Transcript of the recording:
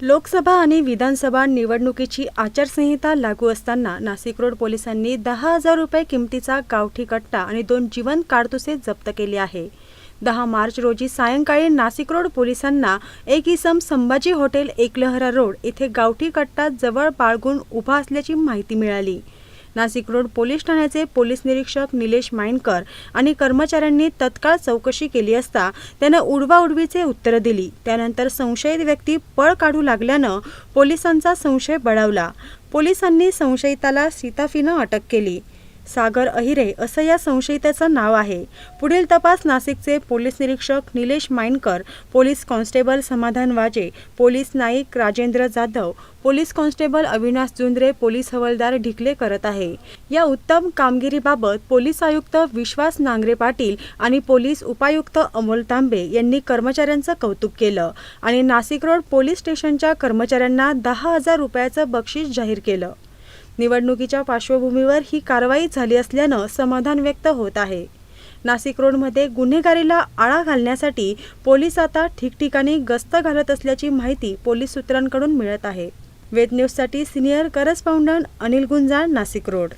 लोकसभा आणि विधानसभा निवडणुकीची आचारसंहिता लागू असताना नाशिक रोड पोलिसांनी 10,000 रुपये किमतीचा गावठी कट्टा आणि 2 जिवंत काडतुसे जप्त केले आहे। 10 मार्च रोजी सायंकाळी नाशिक रोड पोलिसांना एक इसम संभाजी हॉटेल एकलहरा रोड येथे गावठी कट्टा जवळ बाळगून उभा असल्याची माहिती मिळाली। नाशिक रोड पोलीस ठाण्याचे पोलीस निरीक्षक निलेश माइनकर आणि कर्मचाऱ्यांनी तत्काळ चौकशी केली असता त्याने उडवाउडवीचे उत्तर दिली। त्यानंतर संशयित व्यक्ती पळ काढू लागल्याने पोलिसांचा संशय बळावला। पोलिसांनी संशयिताला सीताफीने अटक केली। सागर अहिरे असं या संशयिताचं नाव आहे। पुढील तपास नाशिकचे पोलीस निरीक्षक Nilesh माइनकर, police constable Samadhan Waje, police Naik Rajendra Jadhav, police constable Avinash Jundre, police havaldar Dhikale करत आहे। या उत्तम कामगिरीबाबत पोलीस आयुक्त विश्वास नांगरे पाटील आणि पोलीस उपायुक्त अमोल तांबे यांनी कर्मचाऱ्यांचं कौतुक केलं आणि नाशिक रोड पोलीस स्टेशनच्या कर्मचाऱ्यांना 10,000 रुपयाचं बक्षीस जाहीर केलं। निवडणुकीच्या पार्श्वभूमीवर ही कारवाई झाली असल्यानं समाधान व्यक्त होत आहे। नाशिक रोडमध्ये गुन्हेगारीला आळा घालण्यासाठी पोलीस आता ठिकठिकाणी गस्त घालत असल्याची माहिती पोलीस सूत्रांकडून मिळत आहे। वेद न्यूजसाठी senior correspondent Anil Gunjal, Nashik road.